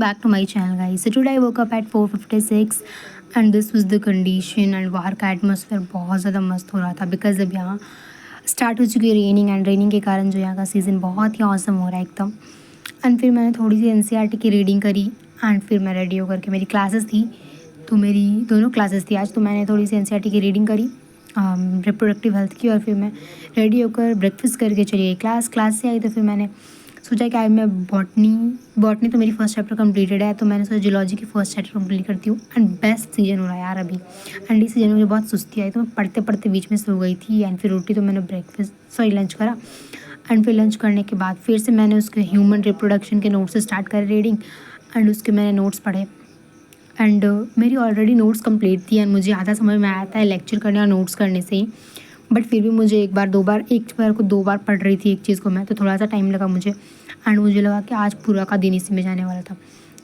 back to my channel, guys. So today I woke up at 4:56 and this was the condition and बाहर का atmosphere बहुत ज़्यादा मस्त हो रहा था बिकॉज अब यहाँ स्टार्ट हो चुकी है रेनिंग एंड रेनिंग के कारण जो यहाँ का सीज़न बहुत ही औसम हो रहा है एकदम। एंड फिर मैंने थोड़ी सी एनसीईआरटी की रीडिंग करी एंड फिर मैं रेडी होकर के मेरी क्लासेस थी, तो मेरी दोनों क्लासेस थी आज, तो मैंने थोड़ी सी एनसीईआरटी की रीडिंग करी रिप्रोडक्टिव हेल्थ की, और फिर मैं रेडी होकर ब्रेकफास्ट करके चली गई क्लास से आई। तो फिर मैंने सोचा कि आज मैं बॉटनी तो मेरी फर्स्ट चैप्टर कंप्लीटेड है, तो मैंने सोचा जियोलॉजी की फर्स्ट चैप्टर कंप्लीट करती हूँ। एंड बेस्ट सीजन हो रहा है यार अभी, एंड इस सीजन में मुझे बहुत सुस्ती आई तो मैं पढ़ते पढ़ते बीच में सो गई थी। एंड फिर रोटी तो मैंने लंच करा, एंड फिर लंच करने के बाद फिर से मैंने उसके ह्यूमन रिप्रोडक्शन के नोट्स से स्टार्ट कर रीडिंग, एंड उसके मैंने नोट्स पढ़े। एंड मेरी ऑलरेडी नोट्स कंप्लीट थी एंड मुझे आधा समझ में आया था लेक्चर करने और नोट्स करने से ही, बट फिर भी मुझे एक बार को दो बार पढ़ रही थी एक चीज़ को मैं, तो थोड़ा सा टाइम लगा मुझे। एंड मुझे लगा कि आज पूरा का दिन इसी में जाने वाला था,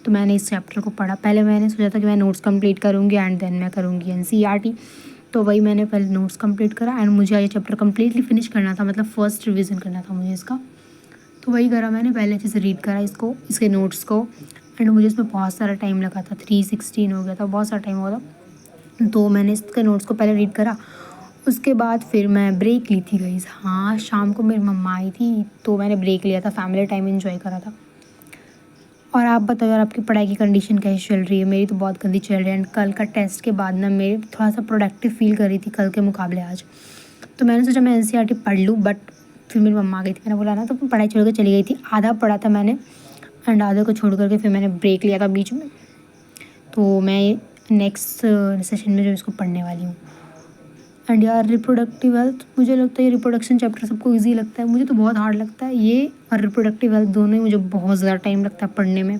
तो मैंने इस चैप्टर को पढ़ा। पहले मैंने सोचा था कि मैं नोट्स कंप्लीट करूँगी एंड देन मैं करूँगी एनसीईआरटी, तो वही मैंने पहले नोट्स कंप्लीट करा एंड मुझे ये चैप्टर कंप्लीटली फिनिश करना था, मतलब फर्स्ट रिवीजन करना था मुझे इसका, तो वही करा मैंने। पहले अच्छे से रीड करा इसके नोट्स को, एंड मुझे इसमें बहुत सारा टाइम लगा था, 3:16 हो गया था, बहुत सारा टाइम हुआ था। तो मैंने इसके नोट्स को पहले रीड करा, उसके बाद फिर मैं ब्रेक ली थी गाइस। हाँ, शाम को मेरी मम्मा आई थी तो मैंने ब्रेक लिया था, फैमिली टाइम एंजॉय करा था। और आप बताओ यार, आपकी पढ़ाई की कंडीशन कैसी चल रही है? मेरी तो बहुत गंदी चल रही है। एंड कल का टेस्ट के बाद ना मेरे थोड़ा सा प्रोडक्टिव फील कर रही थी कल के मुकाबले आज, तो मैंने सोचा मैं एनसीईआरटी पढ़ लूँ, बट फिर मेरी मम्मा आ गई थी, मैंने बोला ना, तो पढ़ाई छोड़ कर चली गई थी। आधा पढ़ा था मैंने एंड आधे को छोड़ करके फिर मैंने ब्रेक लिया था बीच में, तो मैं नेक्स्ट सेशन में जो इसको पढ़ने वाली हूँ। एंड यार रिप्रोडक्टिव हेल्थ, मुझे लगता है ये रिप्रोडक्शन चैप्टर सबको इजी लगता है, मुझे तो बहुत हार्ड लगता है ये, और रिप्रोडक्टिव हेल्थ दोनों ही मुझे बहुत ज़्यादा टाइम लगता है पढ़ने में।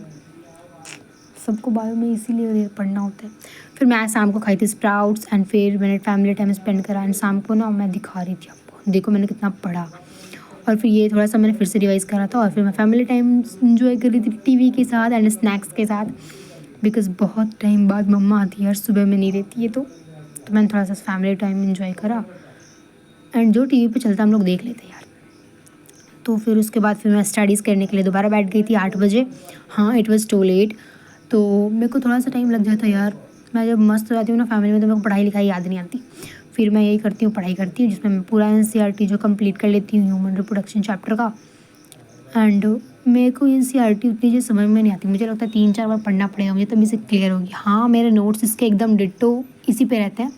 सबको बायो में इसीलिए पढ़ना होता है। फिर मैं आज शाम को खाई थी स्प्राउट्स एंड फिर मैंने फैमिली टाइम स्पेंड करा, एंड शाम को ना मैं दिखा रही थी आपको, देखो मैंने कितना पढ़ा। और फिर ये थोड़ा सा मैंने फिर से रिवाइज करा था, और फिर मैं फैमिली टाइम इंजॉय कर रही थी टीवी के साथ एंड स्नैक्स के साथ, बिकॉज़ बहुत टाइम बाद मम्मा आती है यार, सुबह में नहीं रहती है, तो मैंने थोड़ा सा फैमिली टाइम इंजॉय करा एंड जो टीवी पे चलता हम लोग देख लेते यार। तो फिर उसके बाद फिर मैं स्टडीज़ करने के लिए दोबारा बैठ गई थी 8 बजे। हाँ, इट वॉज़ टू लेट, तो मेरे को थोड़ा सा टाइम लग जाता यार। मैं जब मस्त हो जाती हूँ ना फैमिली में, तो मेरे को पढ़ाई लिखाई याद नहीं आती। फिर मैं यही करती हूँ, पढ़ाई करती हूँ, जिसमें मैं पूरा एनसीईआरटी जो कंप्लीट कर लेती हूँ ह्यूमन रिप्रोडक्शन चैप्टर का। एंड मेरे को एनसीईआरटी उतनी चीज़ समझ में नहीं आती, मुझे लगता है 3-4 बार पढ़ना पड़ेगा मुझे तभी से क्लियर होगी। हाँ, मेरे नोट्स इसके एकदम डिट्टो इसी पे रहते हैं,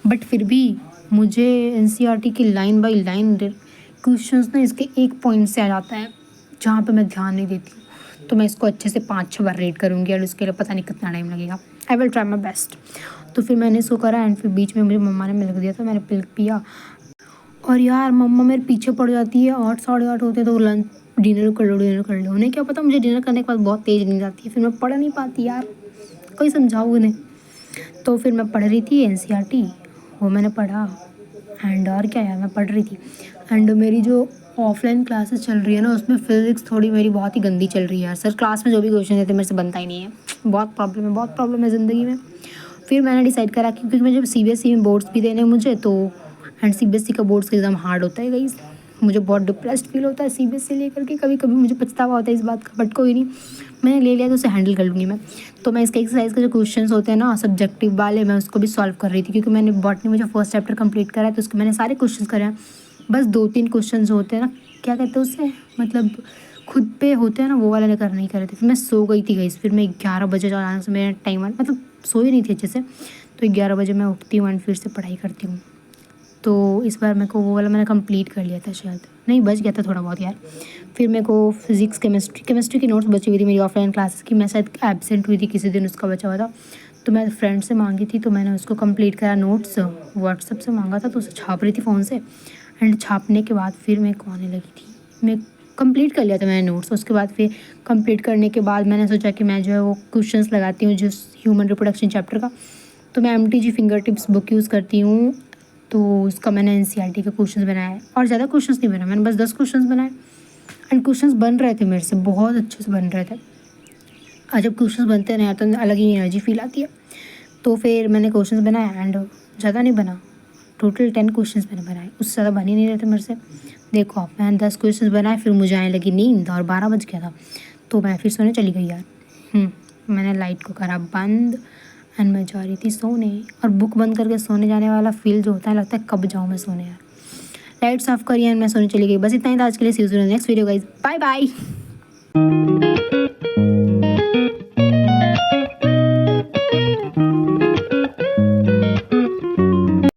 बट फिर भी मुझे एनसीईआरटी की लाइन बाय लाइन क्वेश्चंस ना इसके एक पॉइंट से आ जाता है जहाँ पे मैं ध्यान नहीं देती हूँ, तो मैं इसको अच्छे से 5-6 बार रीड करूँगी और उसके लिए पता नहीं कितना टाइम लगेगा। I will try my best. तो फिर मैंने इसको करा एंड फिर बीच में मुझे मम्मा ने मिल्क दिया, तो मैंने मिल्क पिया। और यार मम्मा मेरे पीछे पड़ जाती है, 8 साढ़े 8 होते तो लंच डिनर कर लो। उन्हें क्या पता मुझे डिनर करने के बाद बहुत तेज़ नींद आती है, फिर मैं पढ़ नहीं पाती यार, कोई समझाओ उन्हें। तो फिर मैं पढ़ रही थी एनसीईआरटी, वो मैंने पढ़ा एंड और क्या यार मैं पढ़ रही थी। एंड मेरी जो ऑफलाइन क्लासेस चल रही है ना, उसमें फिज़िक्स थोड़ी मेरी बहुत ही गंदी चल रही है यार। सर क्लास में जो भी क्वेश्चन देते मेरे से बनता ही नहीं है, बहुत प्रॉब्लम है ज़िंदगी में। फिर मैंने डिसाइड करा कि क्योंकि मुझे सीबीएसई में बोर्ड्स भी देने मुझे, तो एंड सीबीएसई का बोर्ड्स का एग्ज़ाम हार्ड होता है गाइस। मुझे बहुत डिप्रेस्ड फील होता है सीबीएसई लेकर के, कभी कभी मुझे पछतावा होता है इस बात का, बट कोई नहीं, मैंने ले लिया तो उसे हैंडल कर लूँगी मैं। तो मैं इसके एक्सरसाइज के जो क्वेश्चंस होते हैं ना सब्जेक्टिव वाले, मैं उसको भी सॉल्व कर रही थी, क्योंकि मैंने बॉटनी में जो फर्स्ट चैप्टर कंप्लीट करा है तो उसके मैंने सारे क्वेश्चंस करे हैं। बस 2-3 क्वेश्चन होते हैं ना, क्या कहते हैं उससे, मतलब खुद पे होते हैं ना, वो वाला लेकर नहीं कर रहे थे। फिर मैं सो गई थी गाइस, फिर मैं 11 बजे अचानक से मेरा टाइम, मतलब सोई नहीं थी अच्छे से, तो 11 बजे मैं उठती हूँ एंड फिर से पढ़ाई करती हूँ। तो इस बार मेरे को वो वाला मैंने कंप्लीट कर लिया था, शायद नहीं बच गया था थोड़ा बहुत यार। फिर मेरे को फिज़िक्स केमिस्ट्री की नोट्स बची हुई थी मेरी ऑफलाइन क्लासेस की, मैं शायद एब्सेंट हुई थी किसी दिन, उसका बचा हुआ था, तो मैं फ्रेंड से मांगी थी, तो मैंने उसको कंप्लीट करा। नोट्स व्हाट्सएप से मांगा था, तो उसे छाप रही थी फ़ोन से, एंड छापने के बाद फिर मेरे को आने लगी थी, मैं कंप्लीट कर लिया था मैंने नोट्स। उसके बाद फिर कंप्लीट करने के बाद मैंने सोचा कि मैं जो है वो क्वेश्चंस लगाती हूँ जिस ह्यूमन रिप्रोडक्शन चैप्टर का, तो मैं MTG finger tips book use करती हूँ, तो उसका मैंने एनसीईआरटी के क्वेश्चंस बनाए हैं, और ज़्यादा क्वेश्चंस नहीं बनाए, मैंने बस 10 क्वेश्चंस बनाए एंड क्वेश्चंस बन रहे थे मेरे से, बहुत अच्छे से बन रहे थे। और जब क्वेश्चंस बनते हैं ना तो अलग ही एनर्जी फील आती है। तो फिर मैंने क्वेश्चंस बनाए एंड ज़्यादा नहीं बना, टोटल 10 क्वेश्चंस मैंने बनाए, उससे ज़्यादा बन ही नहीं रहे थे मेरे से। देखो आप, मैंने 10 क्वेश्चंस बनाए, फिर मुझे आने लगी नींद और 12 बज गया था, तो मैं फिर सोने चली गई यार। मैंने लाइट को करा बंद एंड मैं जा रही थी सोने। और बुक बंद करके सोने जाने वाला फील जो होता है, लगता है कब जाऊँ मैं सोने यार। लाइट्स ऑफ करी एंड मैं सोने चली गई। बस इतना ही था आज के लिए। See you soon next video guys, bye bye.